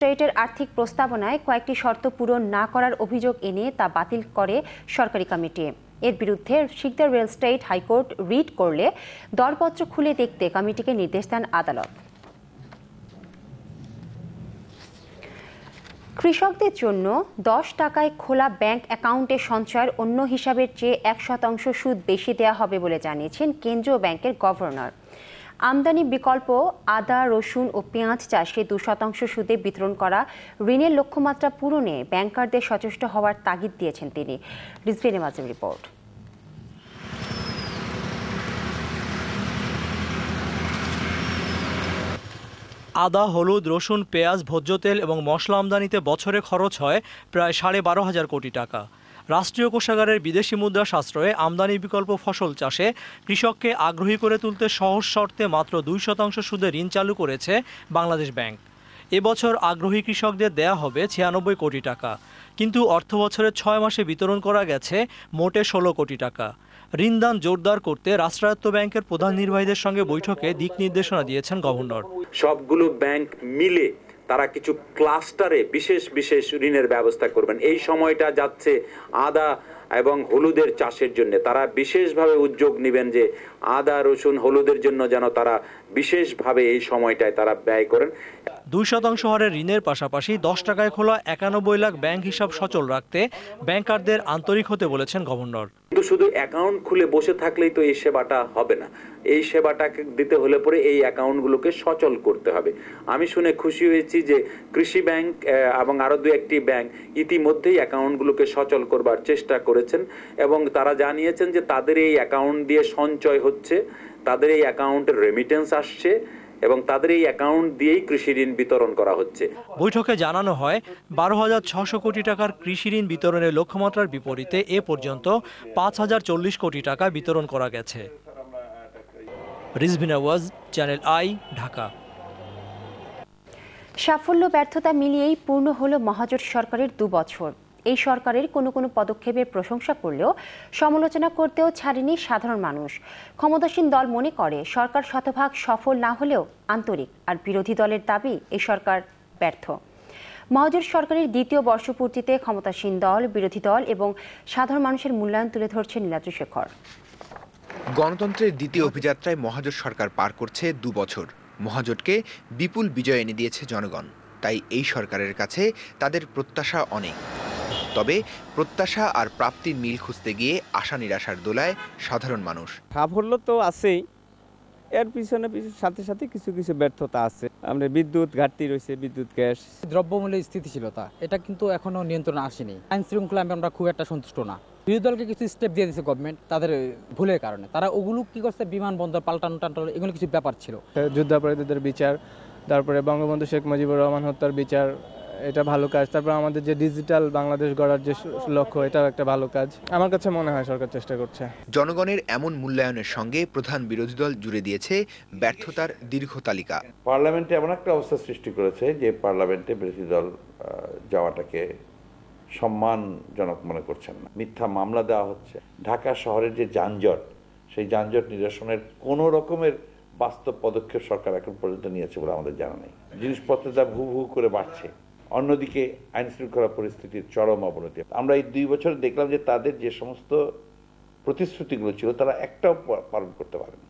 স্টেটের আর্থিক প্রস্তাবনায় কয়েকটি শর্ত পূরণ না করার অভিযোগ এনে তা বাতিল করে সরকারি কমিটি। এর বিরুদ্ধে Sikder real estate high court writ করলে দরপত্র খুলে দেখতে কমিটিকে নির্দেশ দেন আদালত। কৃষকদের জন্য 10 টাকায় খোলা ব্যাংক অ্যাকাউন্টে সঞ্চয়ের অন্য হিসাবের চেয়ে 1% সুদ বেশি দেওয়া হবে বলে জানিয়েছেন কেন্দ্রীয় ব্যাংকের গভর্নর। আমদানি বিকল্প আদা, রসুন ও পেঁয়াজ চাষে 2% সুদে বিতরণ করা ঋণের লক্ষ্যমাত্রা পূরণে ব্যাংকারদের সচেষ্ট হওয়ার তাগিদ দিয়েছেন তিনি। রিজভি নেমাজের রিপোর্ট। আদা, হলুদ, রসুন, পেঁয়াজ, ভোজ্য তেল এবং মশলা আমদানিতে বছরে খরচ হয় প্রায় 12,500 কোটি টাকা। রাষ্ট্রীয় কোষাগারের বিদেশি মুদ্রা সাশ্রয়ে আমদানি বিকল্প ফসল চাষে কৃষককে আগ্রহী করে তুলতে সহজ শর্তে মাত্র 2% সুদে ঋণ চালু করেছে বাংলাদেশ ব্যাংক। এবছর আগ্রহী কৃষকদের দেয়া হবে 96 কোটি টাকা, কিন্তু অর্থবছরের 6 মাসে বিতরণ করা গেছে মোটে 16 কোটি টাকা। ঋণদান জোরদার করতে রাষ্ট্রায়ত্ত ব্যাংকের প্রধান নির্বাহীদের সঙ্গে বৈঠকে দিক নির্দেশনা দিয়েছেন গভর্নর। সবগুলো ব্যাংক মিলে তারা কিছু ক্লাস্টারে বিশেষ বিশেষ ঋণের ব্যবস্থা করবেন। এই সময়টা যাচ্ছে আদা এবং হলুদের চাষের জন্য, তারা বিশেষভাবে উদ্যোগ নেবেন যে আদা, রসুন, হলুদের জন্য যেন তারা বিশেষভাবে এই সময়টায় তারা ব্যয় করেন। 2% হারে ঋণের পাশাপাশি 10 টাকায় খোলা 91 লাখ ব্যাংক হিসাব সচল রাখতে ব্যাংকারদের আন্তরিক হতে বলেছেন গভর্নর। কিন্তু শুধু অ্যাকাউন্ট খুলে বসে থাকলেই তো এই সেবাটা হবে না। এই সেবাটাকে দিতে হলে পরে এই অ্যাকাউন্টগুলোকে সচল করতে হবে। আমি শুনে খুশি হয়েছি যে কৃষি ব্যাংক এবং আরো দু একটি ব্যাংক ইতিমধ্যেই অ্যাকাউন্টগুলোকে সচল করবার চেষ্টা করেছেন এবং তারা জানিয়েছেন যে তাদের এই অ্যাকাউন্ট দিয়ে সঞ্চয় হচ্ছে, তাদের এই অ্যাকাউন্টের রেমিটেন্স আসছে এবং তাদের এই অ্যাকাউন্ট দিয়েই কৃষি ঋণ বিতরণ করা হচ্ছে। বৈঠকে জানানো হয় 12,600 কোটি টাকার কৃষি ঋণ বিতরণের লক্ষ্যমাত্রার বিপরীতে এ পর্যন্ত 5,040 কোটি টাকা বিতরণ করা গেছে। রিজভি নেওয়াজ, চ্যানেল আই, ঢাকা। সাফল্য ব্যর্থতা মিলিয়েই পূর্ণ হলো মহাজোট সরকারের 2 বছর। এই সরকারের কোনো কোনো পদক্ষেপের প্রশংসা করলেও সমালোচনা করতেও ছাড়েনি সাধারণ মানুষ। ক্ষমতাসীন দল মনে করে সরকার শতভাগ সফল না হলেও আন্তরিক, আর বিরোধী দলের দাবি এই সরকার ব্যর্থ। মহাজোট সরকারের দ্বিতীয় বর্ষপূর্তিতে ক্ষমতাসীন দল, বিরোধী দল এবং সাধারণ মানুষের মূল্যায়ন তুলে ধরছে নীলাদ্রি শেখর। গণতন্ত্রের দ্বিতীয় অভিযাত্রায় মহাজোট সরকার পার করছে 2 বছর। মহাজোটকে বিপুল বিজয় এনে দিয়েছে জনগণ, তাই এই সরকারের কাছে তাদের প্রত্যাশা অনেক। তবে প্রত্যাশা আর প্রাপ্তির মিল খুঁজতে গিয়ে আশা নিরাশার দোলায় সাধারণ মানুষ। সাফল্য তো আছেই, এর পিছনে সাথে সাথে কিছু কিছু ব্যর্থতা আছে। আমরা বিদ্যুৎ ঘাটতি রয়েছে, বিদ্যুৎ গ্যাস, দ্রব্যমূল্যের স্থিতিশীলতা, এটা কিন্তু এখনো নিয়ন্ত্রণে আসেনি। আইন শৃঙ্খলা আমরা খুব একটা সন্তুষ্ট না। বিরোধী দলকে কিছু স্টেপ দিয়ে দিয়েছে গভর্নমেন্ট তাদের ভুলের কারণে। তারা ওগুলো কি করছে, বিমানবন্দর পাল্টানো টাল্টানো, এগুলো কিছু ব্যাপার ছিল। যুদ্ধাপরাধীদের বিচার, তারপরে বঙ্গবন্ধু শেখ মুজিবুর রহমান হত্যার বিচার, এটা ভালো কাজ। তারপর আমাদের যে ডিজিটাল বাংলাদেশ গড়ার যে লক্ষ্য, এটাও একটা ভালো কাজ। আমার কাছে মনে হয় সরকার চেষ্টা করছে। জনগণের এমন মূল্যায়নের সঙ্গে প্রধান বিরোধী দল জুড়ে দিয়েছে ব্যর্থতার দীর্ঘ তালিকা। পার্লামেন্টে এমন একটা অবস্থা সৃষ্টি করেছে যে পার্লামেন্টে বিরোধী দল যাওয়াটাকে সম্মানজনক মনে করছেন না। মিথ্যা মামলা দেওয়া হচ্ছে। ঢাকা শহরের যে যানজট, সেই যানজট নিরসনের কোনো রকমের বাস্তব পদক্ষেপ সরকার এখন পর্যন্ত নিয়েছে বলে আমাদের জানা নেই। জিনিসপত্রের দাম হু হু করে বাড়ছে। অন্যদিকে আইন শৃঙ্খলা পরিস্থিতির চরম অবনতি। আমরা এই 2 বছর দেখলাম যে তাদের যে সমস্ত প্রতিশ্রুতিগুলো ছিল তারা একটাও পালন করতে পারেনি।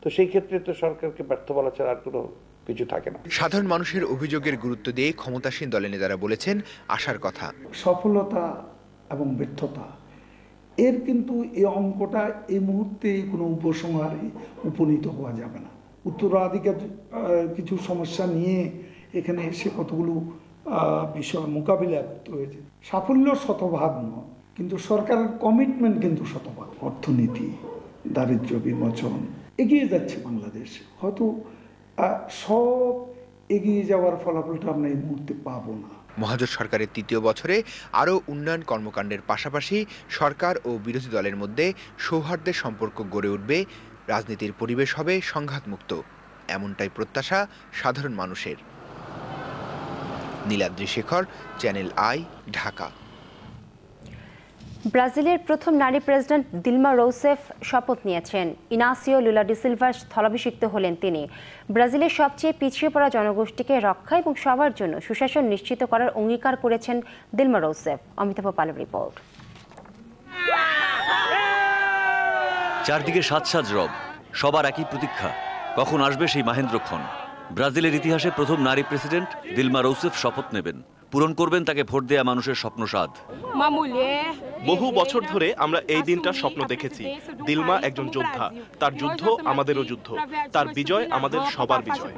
তো সেই ক্ষেত্রে তো সরকারকে ব্যর্থ বলা ছাড়া আর কোনো কিছু থাকে না। সাধারণ মানুষের অভিযোগের গুরুত্ব দিয়ে ক্ষমতাসীন দলের নেতারা বলেছেন আশার কথা। সফলতা এবং ব্যর্থতা এর কিন্তু এই অঙ্কটা এই মুহূর্তে কোনো উপসংহারে উপনীত হওয়া যাবে না। উত্তরাধিকার কিছু সমস্যা নিয়ে এখানে এসে কতগুলো বিষয় মোকাবিলা করতে হয়েছে। সাফল্য শতভাগ নয়, কিন্তু সরকারের কমিটমেন্ট কিন্তু শতভাগ। অর্থনীতি, দারিদ্র্য বিমোচন, এগিয়ে যাচ্ছে বাংলাদেশ। হয়তো সব এগিয়ে যাওয়ার ফলাফলটা আমরা এই মুহূর্তে পাবো না। মহাজোট সরকারের 3য় বছরে আরও উন্নয়ন কর্মকাণ্ডের পাশাপাশি সরকার ও বিরোধী দলের মধ্যে সৌহার্দ্যের সম্পর্ক গড়ে উঠবে, রাজনীতির পরিবেশ হবে সংঘাতমুক্ত, এমনটাই প্রত্যাশা সাধারণ মানুষের। নীলাদ্রি শেখর, চ্যানেল আই, ঢাকা। ব্রাজিলের প্রথম নারী প্রেসিডেন্ট দিলমা রোসেফ শপথ নিয়েছেন। ইনাসিও লুলা ডি সিলভার স্থলাভিষিক্ত হলেন তিনি। ব্রাজিলের সবচেয়ে পিছিয়ে পড়া জনগোষ্ঠীকে রক্ষা এবং সবার জন্য সুশাসন নিশ্চিত করার অঙ্গীকার করেছেন দিলমা রোসেফ। অমিতাভ পালের রিপোর্ট। চারদিকে সাজ সাজ রব, সবার একই প্রতীক্ষা, কখন আসবে সেই মাহেন্দ্রক্ষণ। ব্রাজিলের ইতিহাসে প্রথম নারী প্রেসিডেন্ট দিলমা রোসেফ শপথ নেবেন, পূরণ করবেন তাকে ভোট দেয়া মানুষের স্বপ্নসাধ। বহু বছর ধরে আমরা এই দিনটার স্বপ্ন দেখেছি। দিলমা একজন যোদ্ধা, তার যুদ্ধ আমাদেরও যুদ্ধ, তার বিজয় আমাদের সবার বিজয়।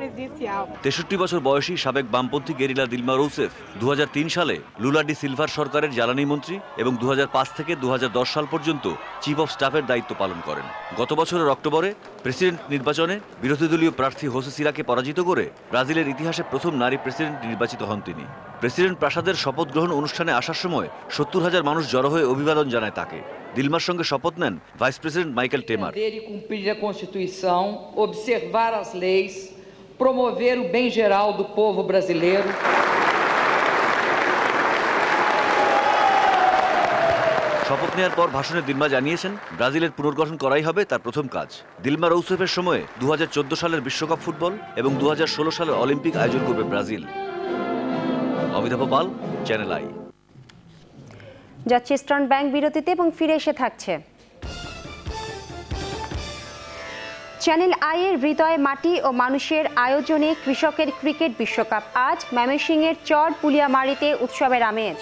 63 বছর বয়সী সাবেক বামপন্থী গেরিলা দিলমা রোসেফ 2003 সালে লুলা ডি সিলভার সরকারের জ্বালানি মন্ত্রী এবং 2005 থেকে 2010 সাল পর্যন্ত চিফ অফ স্টাফের দায়িত্ব পালন করেন। গত বছরের অক্টোবরে প্রেসিডেন্ট নির্বাচনে বিরোধী দলীয় প্রার্থী হোসে সিরাকে পরাজিত করে ব্রাজিলের ইতিহাসে প্রথম নারী প্রেসিডেন্ট নির্বাচিত হন তিনি। প্রেসিডেন্ট প্রাসাদের শপথ গ্রহণ অনুষ্ঠানে আসার সময় 70,000 মানুষ জড়ো হয়ে অভিবাদন জানায় তাকে। দিলমার সঙ্গে শপথ নেন vice president Michael Temer. cumprir a Constituição, observar as leis, promover o bem geral do povo brasileiro. শপথ নেওয়ার পর ভাষণে দিলমা জানিয়েছেন ব্রাজিলের পুনর্গঠন করাই হবে তার প্রথম কাজ। দিলমা রোসেফের সময়ে 2014 সালের বিশ্বকাপ ফুটবল এবং 2016 সালের অলিম্পিক আয়োজন করবে ব্রাজিল। অমিতাভ পাল, চ্যানেল আই। যাচ্ছে ইস্টার্ন ব্যাংক বিরতিতে এবং ফিরে এসে থাকছে চ্যানেল আই এর হৃদয়ে মাটি ও মানুষের আয়োজনে কৃষকের ক্রিকেট বিশ্বকাপ। আজ ময়মনসিংহের চর পুলিয়ামারীতে উৎসবের আমেজ।